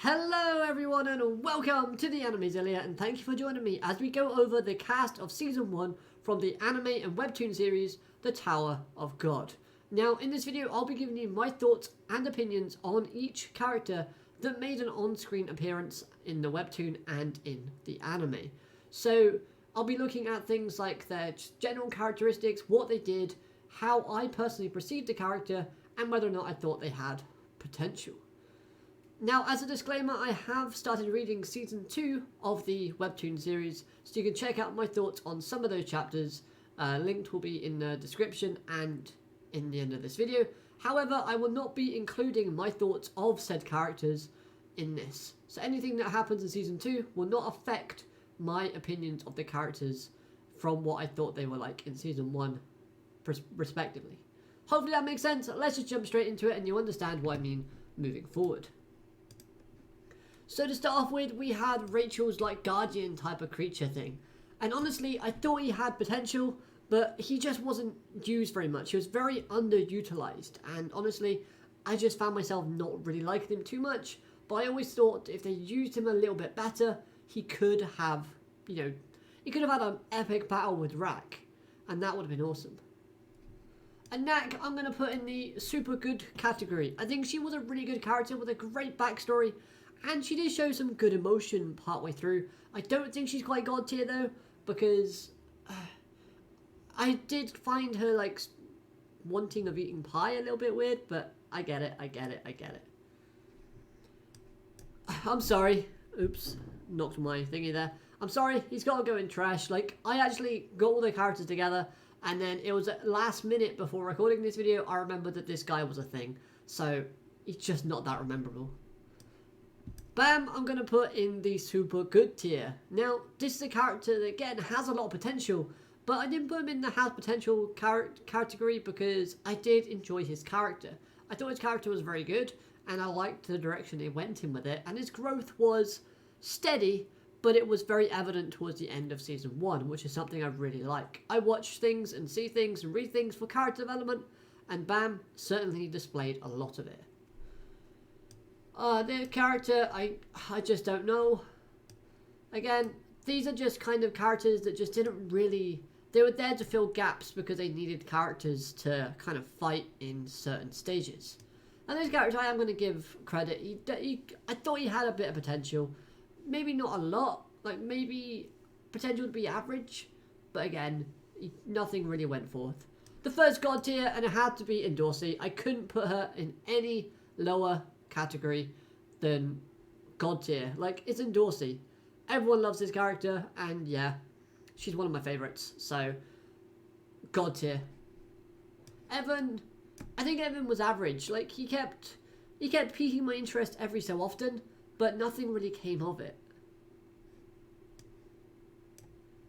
Hello everyone and welcome to the Animezillia, and thank you for joining me as we go over the cast of Season 1 from the anime and webtoon series The Tower of God. Now in this video I'll be giving you my thoughts and opinions on each character that made an on-screen appearance in the webtoon and in the anime. So I'll be looking at things like their general characteristics, what they did, how I personally perceived the character, and whether or not I thought they had potential. Now, as a disclaimer, I have started reading Season 2 of the webtoon series, so you can check out my thoughts on some of those chapters. Linked will be in the description and in the end of this video. However, I will not be including my thoughts of said characters in this. So anything that happens in Season 2 will not affect my opinions of the characters from what I thought they were like in Season 1, respectively. Hopefully that makes sense. Let's just jump straight into it and you understand what I mean moving forward. So to start off with, we had Rachel's like guardian type of creature thing. And honestly, I thought he had potential, but he just wasn't used very much. He was very underutilized. And honestly, I just found myself not really liking him too much. But I always thought if they used him a little bit better, he could have, he could have had an epic battle with Rak. And that would have been awesome. And Nak, I'm going to put in the super good category. I think she was a really good character with a great backstory. And she did show some good emotion partway through. I don't think she's quite God tier though, because I did find her like wanting of eating pie a little bit weird, but I get it. I'm sorry. Oops, knocked my thingy there. I'm sorry, he's got to go in trash. Like, I actually got all the characters together, and then it was at last minute before recording this video, I remembered that this guy was a thing. So, he's just not that rememberable. Bam, I'm going to put in the super good tier. Now, this is a character that, again, has a lot of potential, but I didn't put him in the has potential category because I did enjoy his character. I thought his character was very good, and I liked the direction they went in with it, and his growth was steady, but it was very evident towards the end of Season 1, which is something I really like. I watch things and see things and read things for character development, and Bam certainly displayed a lot of it. The character, I just don't know. Again, these are just kind of characters that just didn't really... They were there to fill gaps because they needed characters to kind of fight in certain stages. And this character, I am going to give credit. I thought he had a bit of potential. Maybe not a lot. Like, maybe potential to be average. But again, nothing really went forth. The first God tier, and it had to be Endorsi. I couldn't put her in any lower category than God tier. Like, it's Endorsi. Everyone loves this character, and yeah, she's one of my favorites. So, God tier. Evan, I think Evan was average. Like, he kept piquing my interest every so often, but nothing really came of it.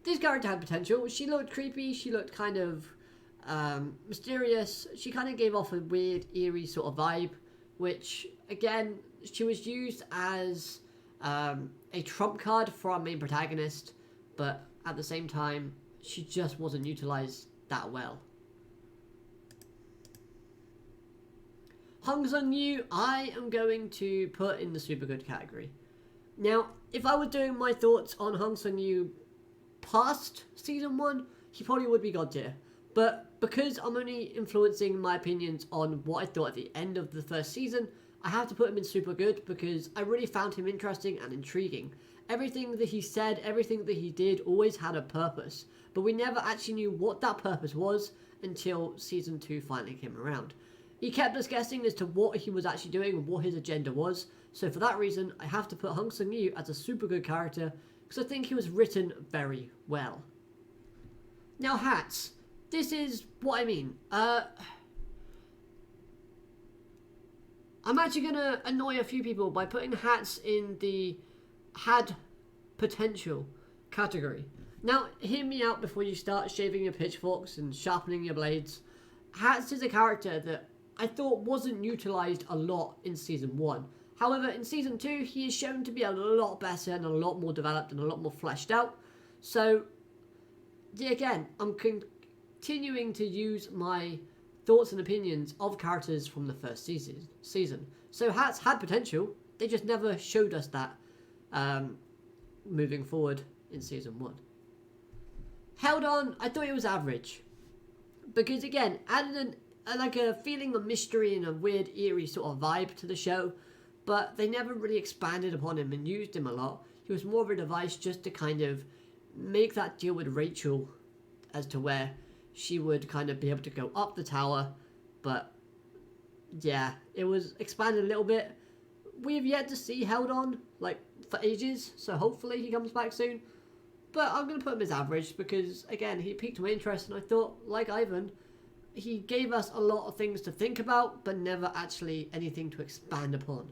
This character had potential. She looked creepy. She looked kind of mysterious. She kind of gave off a weird, eerie sort of vibe, which, again, she was used as a trump card for our main protagonist, but at the same time, she just wasn't utilized that well. Hong Seung-yu, I am going to put in the super good category. Now, if I were doing my thoughts on Hong Seung-yu past Season 1, he probably would be God tier. But because I'm only influencing my opinions on what I thought at the end of the first season, I have to put him in super good because I really found him interesting and intriguing. Everything that he said, everything that he did always had a purpose, but we never actually knew what that purpose was until Season 2 finally came around. He kept us guessing as to what he was actually doing and what his agenda was, so for that reason I have to put Hong Seung-yu as a super good character because I think he was written very well. Now hats. This is what I mean. I'm actually going to annoy a few people by putting hats in the had potential category. Now, hear me out before you start shaving your pitchforks and sharpening your blades. Hats is a character that I thought wasn't utilized a lot in Season 1. However, in Season 2, he is shown to be a lot better and a lot more developed and a lot more fleshed out. So, yeah, again, I'm continuing to use my thoughts and opinions of characters from the first season. So Hats had potential. they just never showed us that moving forward in season 1. Held On, I thought it was average. Because again, added like a feeling of mystery and a weird, eerie sort of vibe to the show. But they never really expanded upon him and used him a lot. He was more of a device just to kind of make that deal with Rachel as to where she would kind of be able to go up the tower. But yeah, it was expanded a little bit. We've yet to see Held On, like, for ages. So hopefully he comes back soon. But I'm going to put him as average because, again, he piqued my interest. And I thought, like Ivan, he gave us a lot of things to think about, but never actually anything to expand upon.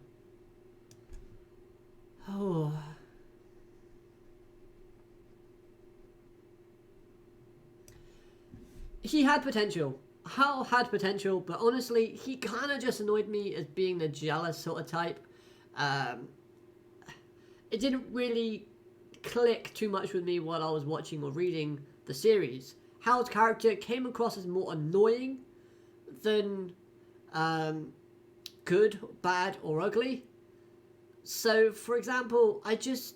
Oh. He had potential. Hal had potential, but honestly, he kind of just annoyed me as being the jealous sort of type. It didn't really click too much with me while I was watching or reading the series. Hal's character came across as more annoying than good, bad, or ugly. So, for example, I don't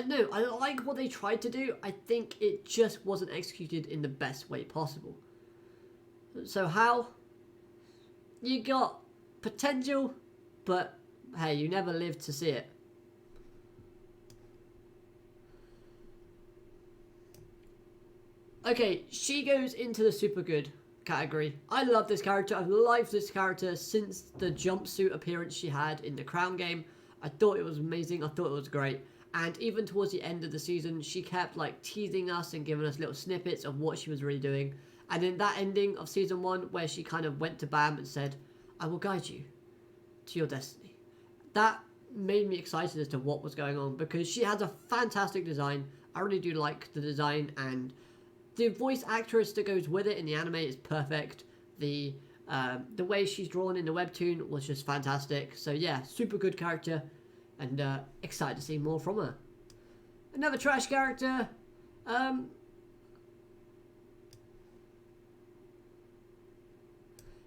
know, I like what they tried to do. I think it just wasn't executed in the best way possible. So Hal, you got potential, but hey, you never lived to see it. Okay, she goes into the super good category. I love this character. I've liked this character since the jumpsuit appearance she had in the Crown game. I thought it was amazing. I thought it was great. And even towards the end of the season, she kept like teasing us and giving us little snippets of what she was really doing. And in that ending of season 1, where she kind of went to Bam and said, "I will guide you to your destiny," that made me excited as to what was going on, because she has a fantastic design. I really do like the design, and the voice actress that goes with it in the anime is perfect. The way she's drawn in the webtoon was just fantastic. So yeah, super good character, and excited to see more from her. Another trash character.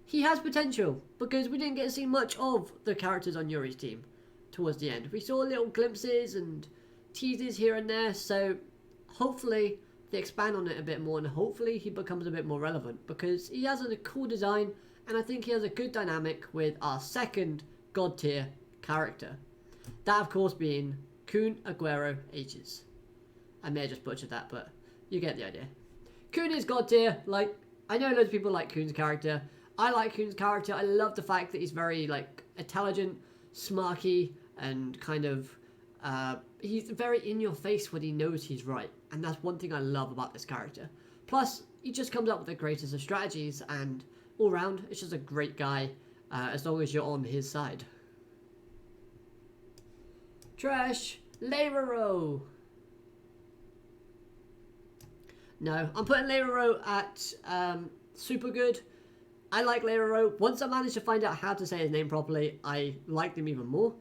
He has potential, because we didn't get to see much of the characters on Yuri's team towards the end. We saw little glimpses and teases here and there, so hopefully they expand on it a bit more, and hopefully he becomes a bit more relevant, because he has a cool design, and I think he has a good dynamic with our second god tier character. That, of course, being Kun Aguero Ages. I may have just butchered that, but you get the idea. Kun is god tier. Like, I know loads of people like Kun's character. I like Kun's character. I love the fact that he's very, like, intelligent, smarky, and kind of, he's very in your face when he knows he's right. And that's one thing I love about this character. Plus, he just comes up with the greatest of strategies, and all round, it's just a great guy, as long as you're on his side. Trash, Leirero. No, I'm putting Leirero at super good. I like Leirero. Once I managed to find out how to say his name properly, I liked him even more.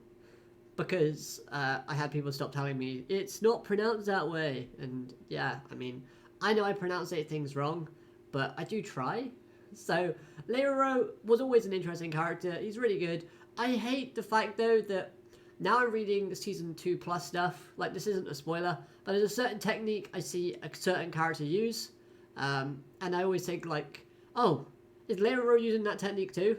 Because I had people stop telling me, it's not pronounced that way. And yeah, I mean, I know I pronounce things wrong, but I do try. So, Leirero was always an interesting character. He's really good. I hate the fact, though, that now I'm reading the Season 2 Plus stuff. Like, this isn't a spoiler, but there's a certain technique I see a certain character use. And I always think, like, oh, is Leirero using that technique too?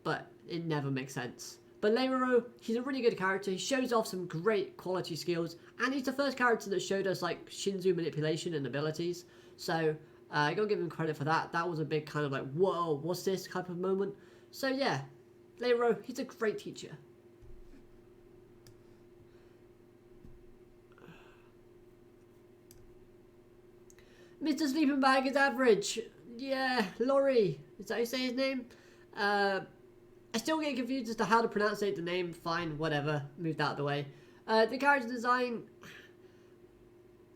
But it never makes sense. But Leirero, he's a really good character. He shows off some great quality skills. And he's the first character that showed us, like, Shinzu manipulation and abilities. So, I gotta give him credit for that. That was a big kind of like, whoa, what's this type of moment? So, yeah. Leirero, he's a great teacher. Mr. Sleeping Bag is average. Yeah, Laurie. Is that how you say his name? I still get confused as to how to pronounce the name. Fine, whatever. Moved out of the way. The character design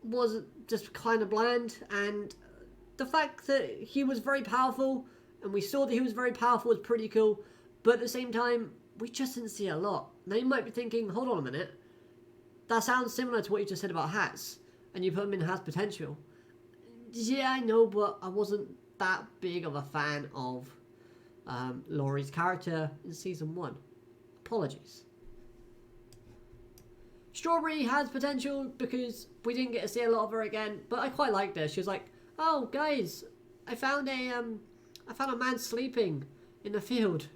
was just kind of bland, and the fact that he was very powerful, and we saw that he was very powerful, was pretty cool, but at the same time, we just didn't see a lot. Now you might be thinking, hold on a minute, that sounds similar to what you just said about Hats, and you put him in Hats potential. Yeah, I know, but I wasn't that big of a fan of Laurie's character in Season 1. Apologies. Strawberry has potential because we didn't get to see a lot of her again, but I quite liked her. She was like, "Oh, guys, I found a man sleeping in the field,"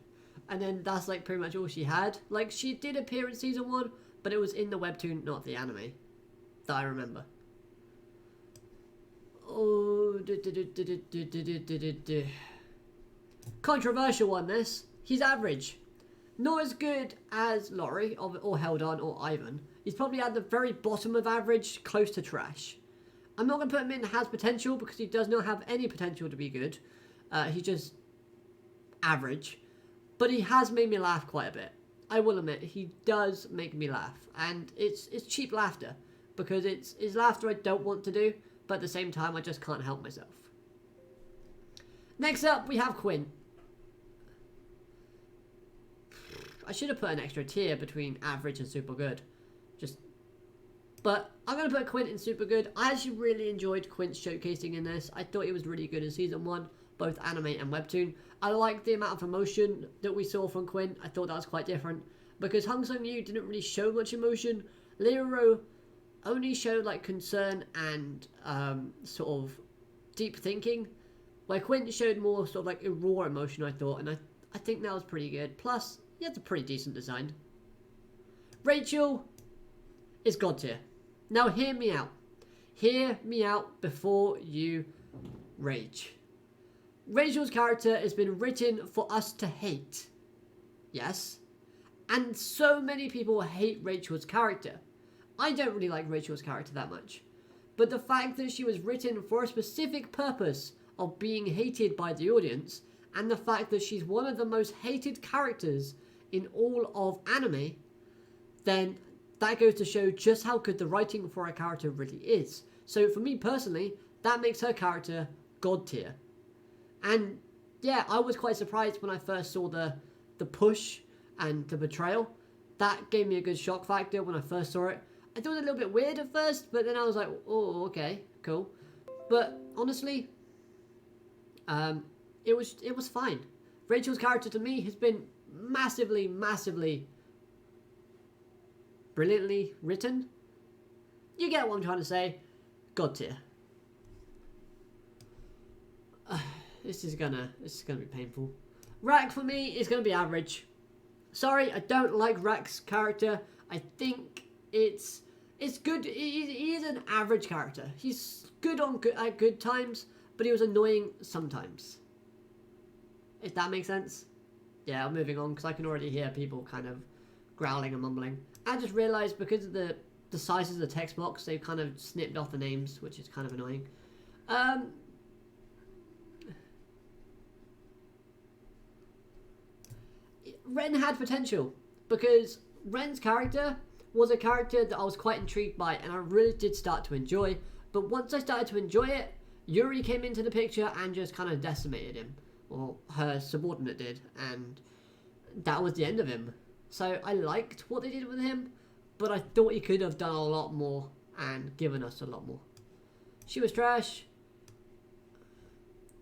and then that's like pretty much all she had. Like, she did appear in season 1, but it was in the webtoon, not the anime, that I remember. Oh, controversial one. This, he's average. Not as good as Laurie or Heldon or Ivan. He's probably at the very bottom of average, close to trash. I'm not going to put him in has potential because he does not have any potential to be good. He's just average. But he has made me laugh quite a bit. I will admit, he does make me laugh. And it's cheap laughter. Because it's laughter I don't want to do, but at the same time I just can't help myself. Next up, we have Quinn. I should have put an extra tier between average and super good. But I'm going to put Quinn in super good. I actually really enjoyed Quinn's showcasing in this. I thought he was really good in season 1, both anime and webtoon. I liked the amount of emotion that we saw from Quinn. I thought that was quite different. Because Hong Seung-yu didn't really show much emotion. Leoro only showed like concern and sort of deep thinking. Where Quinn showed more sort of like a raw emotion, I thought. And I think that was pretty good. Plus, he had a pretty decent design. Rachel is God tier. Now hear me out. Hear me out before you rage. Rachel's character has been written for us to hate. Yes. And so many people hate Rachel's character. I don't really like Rachel's character that much. But the fact that she was written for a specific purpose of being hated by the audience, and the fact that she's one of the most hated characters in all of anime, then that goes to show just how good the writing for a character really is. So for me personally, that makes her character God tier. And yeah, I was quite surprised when I first saw the push and the betrayal. That gave me a good shock factor when I first saw it. I thought it was a little bit weird at first, but then I was like, oh, okay, cool. But honestly, it was fine. Rachel's character to me has been massively brilliantly written. You get what I'm trying to say. God tier. This is gonna be painful. Rak for me is gonna be average. Sorry, I don't like Rak's character. I think it's good. He is an average character. He's good at good times, but he was annoying sometimes. If that makes sense. Yeah, I'm moving on because I can already hear people kind of growling and mumbling. I just realised because of the sizes of the text box, they've kind of snipped off the names, which is kind of annoying. Ren had potential because Ren's character was a character that I was quite intrigued by and I really did start to enjoy. But once I started to enjoy it, Yuri came into the picture and just kind of decimated him. Or her subordinate did, and that was the end of him. So I liked what they did with him, but I thought he could have done a lot more and given us a lot more. She was trash.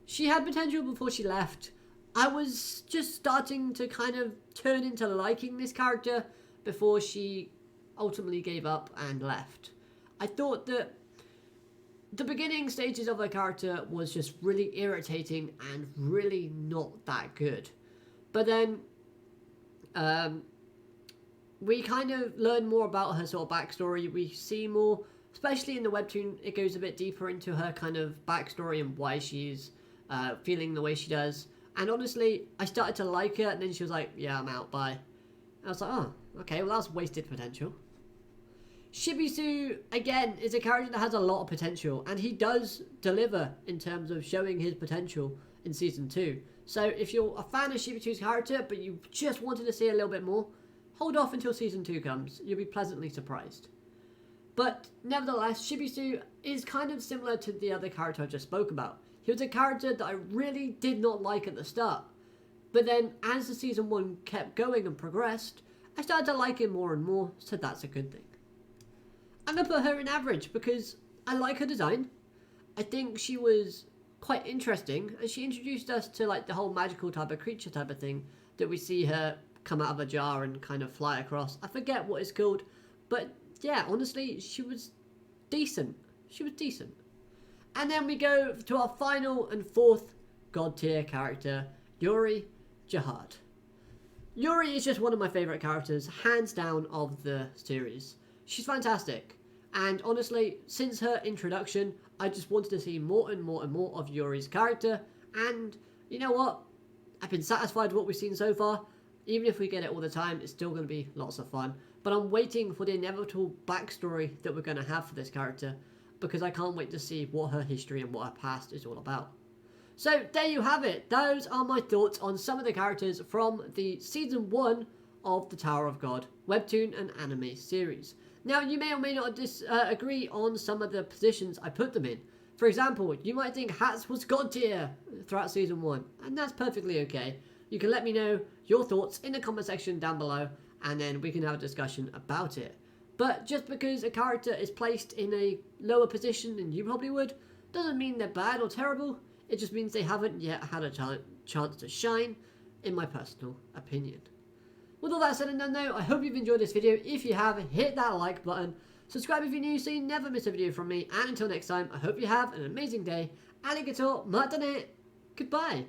She had potential before she left. I was just starting to kind of turn into liking this character before she ultimately gave up and left. I thought that the beginning stages of her character was just really irritating and really not that good. But then we kind of learn more about her sort of backstory. We see more, especially in the webtoon, it goes a bit deeper into her kind of backstory and why she's feeling the way she does. And honestly, I started to like her, and then she was like, yeah, I'm out, bye. And I was like, oh, okay, well, that's wasted potential. Shibisu, again, is a character that has a lot of potential, and he does deliver in terms of showing his potential in Season 2. So if you're a fan of Shibisu's character, but you just wanted to see a little bit more, hold off until Season 2 comes. You'll be pleasantly surprised. But nevertheless, Shibisu is kind of similar to the other character I just spoke about. He was a character that I really did not like at the start. But then, as the Season 1 kept going and progressed, I started to like him more and more, so that's a good thing. I'm going to put her in average because I like her design. I think she was quite interesting, and she introduced us to like the whole magical type of creature type of thing that we see her come out of a jar and kind of fly across. I forget what it's called, but yeah, honestly, she was decent. She was decent. And then we go to our final and fourth god tier character, Yuri Jihad. Yuri is just one of my favourite characters, hands down, of the series. She's fantastic. And honestly, since her introduction, I just wanted to see more and more and more of Yuri's character. And you know what? I've been satisfied with what we've seen so far. Even if we get it all the time, it's still going to be lots of fun. But I'm waiting for the inevitable backstory that we're going to have for this character, because I can't wait to see what her history and what her past is all about. So there you have it. Those are my thoughts on some of the characters from the Season 1 of the Tower of God webtoon and anime series. Now, you may or may not agree on some of the positions I put them in. For example, you might think Hats was god tier throughout Season 1, and that's perfectly okay. You can let me know your thoughts in the comment section down below, and then we can have a discussion about it. But just because a character is placed in a lower position than you probably would, doesn't mean they're bad or terrible. It just means they haven't yet had a chance to shine, in my personal opinion. With all that said and done though, I hope you've enjoyed this video. If you have, hit that like button. Subscribe if you're new so you never miss a video from me. And until next time, I hope you have an amazing day. Arigato matane. Goodbye.